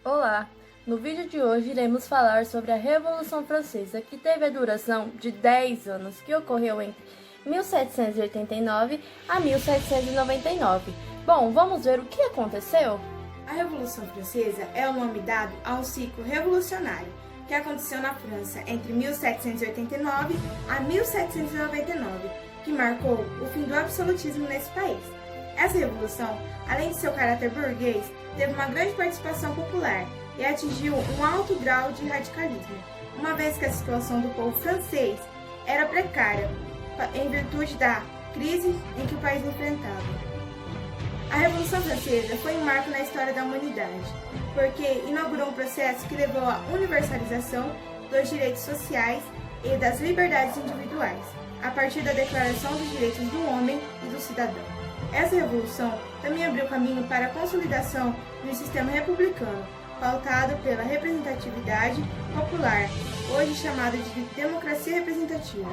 Olá! No vídeo de hoje iremos falar sobre a Revolução Francesa, que teve a duração de 10 anos, que ocorreu entre 1789 a 1799. Bom, vamos ver o que aconteceu? A Revolução Francesa é o nome dado a um ciclo revolucionário que aconteceu na França entre 1789 a 1799, que marcou o fim do absolutismo nesse país. Essa revolução, além de seu caráter burguês, teve uma grande participação popular e atingiu um alto grau de radicalismo, uma vez que a situação do povo francês era precária em virtude da crise em que o país enfrentava. A Revolução Francesa foi um marco na história da humanidade, porque inaugurou um processo que levou à universalização dos direitos sociais e das liberdades individuais, a partir da Declaração dos Direitos do Homem e do Cidadão. Essa revolução também abriu caminho para a consolidação de um sistema republicano, pautado pela representatividade popular, hoje chamada de democracia representativa.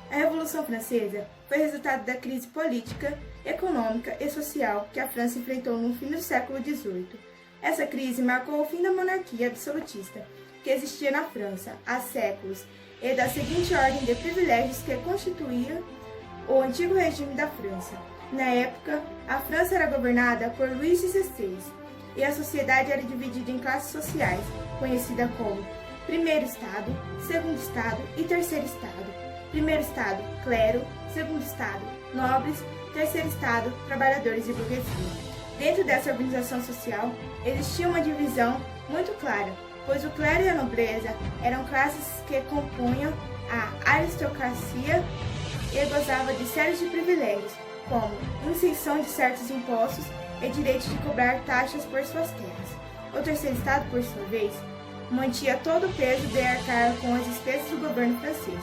A Revolução Francesa foi resultado da crise política, econômica e social que a França enfrentou no fim do século XVIII. Essa crise marcou o fim da monarquia absolutista, que existia na França há séculos, e da seguinte ordem de privilégios que constituía o antigo regime da França. Na época, a França era governada por Luís XVI, e a sociedade era dividida em classes sociais, conhecida como Primeiro Estado, Segundo Estado e Terceiro Estado. Primeiro Estado, clero; segundo Estado, nobres; terceiro Estado, trabalhadores e burguesia. Dentro dessa organização social, existia uma divisão muito clara, pois o clero e a nobreza eram classes que compunham a aristocracia e gozavam de séries de privilégios, como isenção de certos impostos e direito de cobrar taxas por suas terras. O terceiro Estado, por sua vez, mantinha todo o peso de arcar com as despesas do governo francês.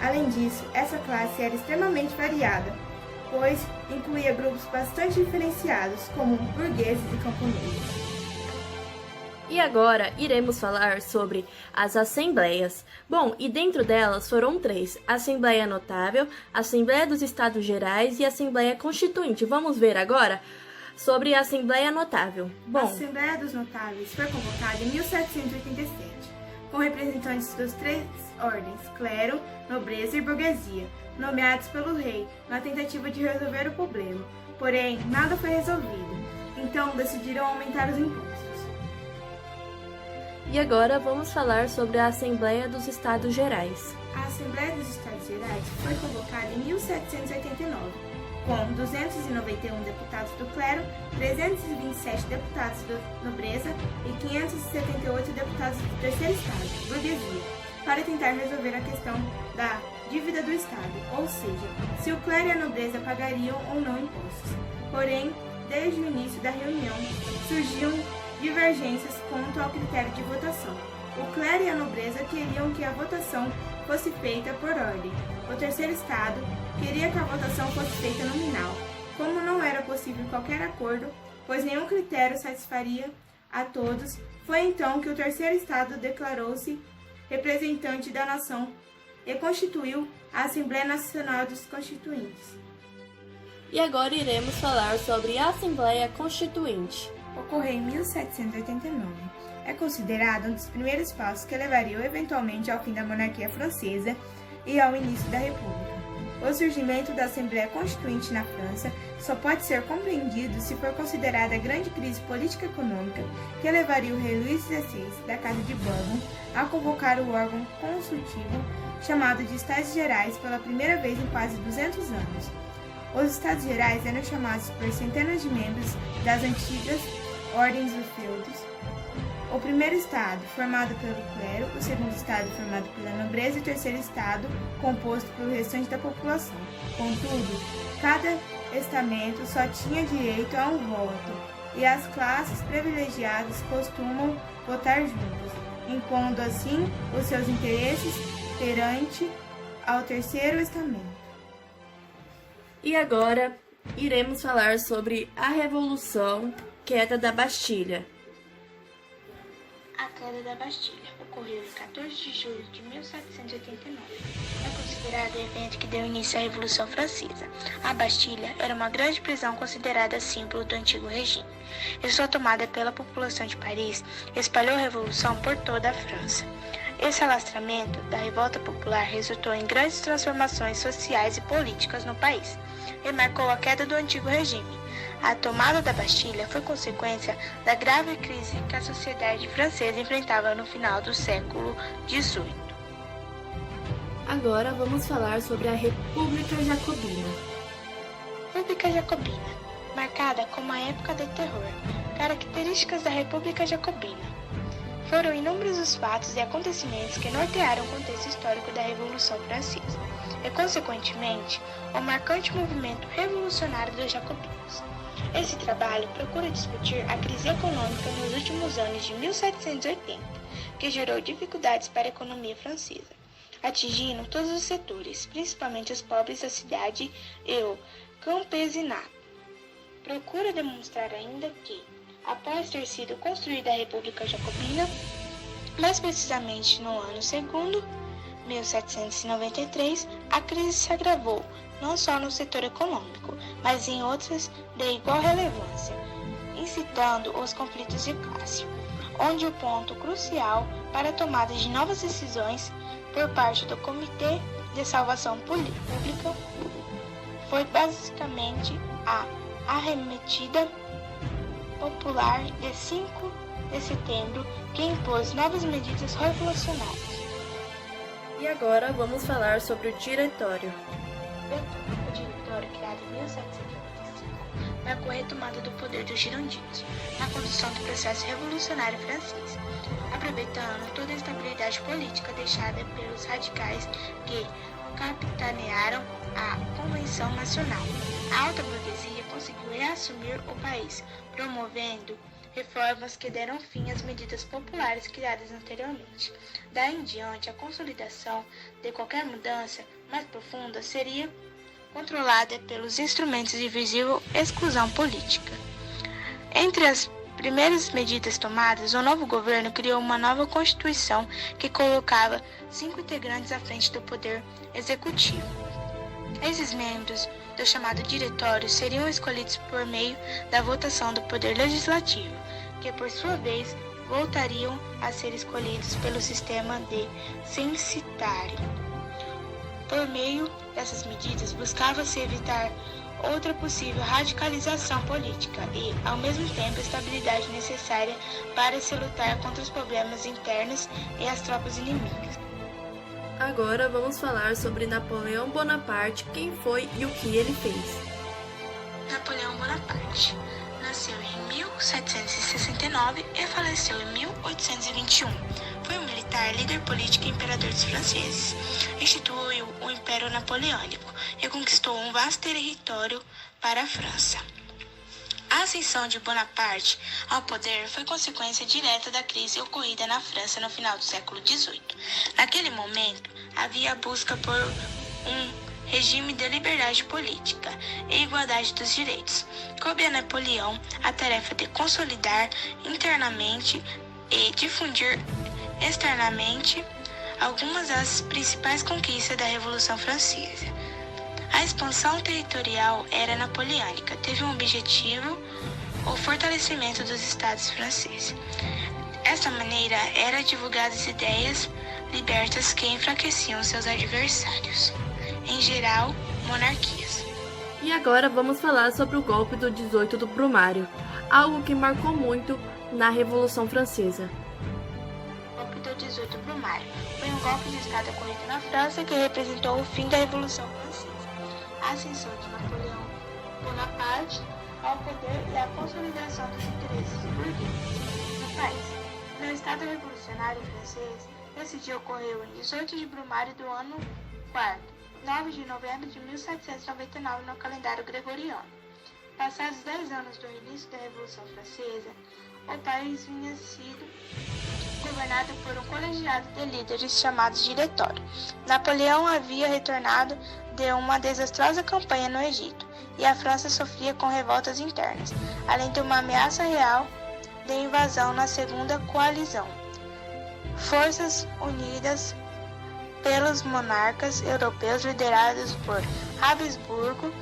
Além disso, essa classe era extremamente variada, pois incluía grupos bastante diferenciados, como burgueses e camponeses. E agora iremos falar sobre as assembleias. Bom, e dentro delas foram três: Assembleia Notável, Assembleia dos Estados Gerais e Assembleia Constituinte. Vamos ver agora sobre a Assembleia Notável. A Assembleia dos Notáveis foi convocada em 1787, com representantes das três ordens, clero, nobreza e burguesia, nomeados pelo rei, na tentativa de resolver o problema. Porém, nada foi resolvido, então decidiram aumentar os impostos. E agora vamos falar sobre a Assembleia dos Estados Gerais. A Assembleia dos Estados Gerais foi convocada em 1789, com 291 deputados do clero, 327 deputados da nobreza e 578 deputados do terceiro Estado, burguesia, para tentar resolver a questão da dívida do Estado, ou seja, se o clero e a nobreza pagariam ou não impostos. Porém, desde o início da reunião, surgiam divergências quanto ao critério de votação. O clero e a nobreza queriam que a votação fosse feita por ordem. O terceiro Estado queria que a votação fosse feita nominal. Como não era possível qualquer acordo, pois nenhum critério satisfaria a todos, foi então que o terceiro Estado declarou-se representante da nação e constituiu a Assembleia Nacional dos Constituintes. E agora iremos falar sobre a Assembleia Constituinte. Ocorreu em 1789. É considerado um dos primeiros passos que levariam eventualmente ao fim da monarquia francesa e ao início da República. O surgimento da Assembleia Constituinte na França só pode ser compreendido se for considerada a grande crise política e econômica que levaria o rei Luís XVI, da Casa de Bourbon, a convocar o órgão consultivo chamado de Estados Gerais pela primeira vez em quase 200 anos. Os Estados Gerais eram chamados por centenas de membros das antigas ordens dos feudos. O primeiro Estado, formado pelo clero; o segundo Estado, formado pela nobreza; e o terceiro Estado, composto pelo restante da população. Contudo, cada estamento só tinha direito a um voto, e as classes privilegiadas costumam votar juntas, impondo assim os seus interesses perante ao terceiro estamento. E agora iremos falar sobre a Revolução Queda da Bastilha. A queda da Bastilha ocorreu em 14 de julho de 1789. É considerado o evento que deu início à Revolução Francesa. A Bastilha era uma grande prisão considerada símbolo do antigo regime, e sua tomada pela população de Paris espalhou a revolução por toda a França. Esse alastramento da revolta popular resultou em grandes transformações sociais e políticas no país, e marcou a queda do antigo regime. A tomada da Bastilha foi consequência da grave crise que a sociedade francesa enfrentava no final do século XVIII. Agora vamos falar sobre a República Jacobina. República Jacobina, marcada como a época do terror. Características da República Jacobina. Foram inúmeros os fatos e acontecimentos que nortearam o contexto histórico da Revolução Francesa e, consequentemente, o marcante movimento revolucionário dos jacobinos. Esse trabalho procura discutir a crise econômica nos últimos anos de 1780, que gerou dificuldades para a economia francesa, atingindo todos os setores, principalmente os pobres da cidade e o campesinato. Procura demonstrar ainda que, após ter sido construída a República Jacobina, mais precisamente no ano segundo, 1793, a crise se agravou, não só no setor econômico, mas em outras de igual relevância, incitando os conflitos de classe, onde o ponto crucial para a tomada de novas decisões por parte do Comitê de Salvação Pública foi basicamente a arremetida popular de 5 de setembro, que impôs novas medidas revolucionárias. E agora vamos falar sobre o Diretório. O Diretório, criado em 1795, marcou a retomada do poder dos girondinos na condução do processo revolucionário francês, aproveitando toda a estabilidade política deixada pelos radicais que capitanearam a Convenção Nacional. A alta burguesia conseguiu reassumir o país, promovendo reformas que deram fim às medidas populares criadas anteriormente. Daí em diante, a consolidação de qualquer mudança mais profunda seria controlada pelos instrumentos de visível exclusão política. Entre as primeiras medidas tomadas, o novo governo criou uma nova Constituição que colocava 5 integrantes à frente do poder executivo. Esses membros do chamado diretório seriam escolhidos por meio da votação do poder legislativo, que por sua vez voltariam a ser escolhidos pelo sistema de censitário. Por meio dessas medidas, buscava-se evitar outra possível radicalização política e, ao mesmo tempo, a estabilidade necessária para se lutar contra os problemas internos e as tropas inimigas. Agora vamos falar sobre Napoleão Bonaparte, quem foi e o que ele fez. Napoleão Bonaparte nasceu em 1769 e faleceu em 1821. Foi um militar, líder político e imperador dos franceses. Instituiu o Império Napoleônico e conquistou um vasto território para a França. A ascensão de Bonaparte ao poder foi consequência direta da crise ocorrida na França no final do século XVIII. Naquele momento, havia a busca por um regime de liberdade política e igualdade dos direitos. Coube a Napoleão a tarefa de consolidar internamente e difundir externamente algumas das principais conquistas da Revolução Francesa. A expansão territorial era napoleônica, teve um objetivo, o fortalecimento dos estados franceses. Dessa maneira, eram divulgadas ideias libertas que enfraqueciam seus adversários, em geral, monarquias. E agora vamos falar sobre o golpe do 18 do Brumário, algo que marcou muito na Revolução Francesa. O golpe do 18 do Brumário foi um golpe de Estado ocorrido na França que representou o fim da Revolução Francesa, a ascensão de Napoleão Bonaparte ao poder e a consolidação dos interesses burgueses no país. No Estado Revolucionário Francês, esse dia ocorreu em 18 de Brumário do ano 4º, 9 de novembro de 1799 no calendário gregoriano. Passados 10 anos do início da Revolução Francesa, o país vinha sido governado por um colegiado de líderes chamados Diretório. Napoleão havia retornado de uma desastrosa campanha no Egito, e a França sofria com revoltas internas, além de uma ameaça real de invasão na Segunda Coalizão. Forças unidas pelos monarcas europeus liderados por Habsburgo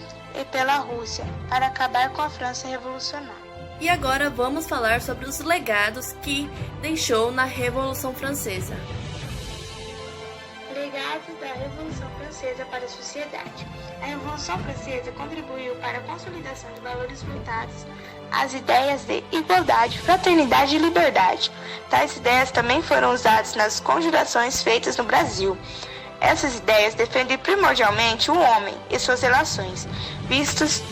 e pela Rússia, para acabar com a França revolucionária. E agora vamos falar sobre os legados que deixou na Revolução Francesa. Legados da Revolução Francesa para a sociedade. A Revolução Francesa contribuiu para a consolidação de valores voltados às ideias de igualdade, fraternidade e liberdade. Tais ideias também foram usadas nas conjurações feitas no Brasil. Essas ideias defendem primordialmente o homem e suas relações, vistos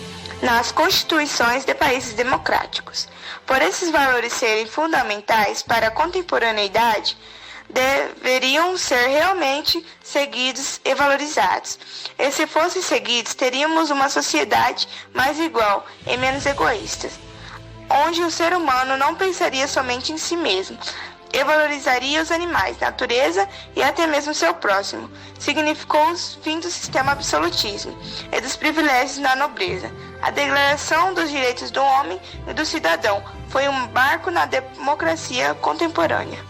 nas constituições de países democráticos. Por esses valores serem fundamentais para a contemporaneidade, deveriam ser realmente seguidos e valorizados. E se fossem seguidos, teríamos uma sociedade mais igual e menos egoísta, onde o ser humano não pensaria somente em si mesmo e valorizaria os animais, natureza e até mesmo seu próximo. Significou o fim do sistema absolutismo e dos privilégios na nobreza. A Declaração dos Direitos do Homem e do Cidadão foi um marco na democracia contemporânea.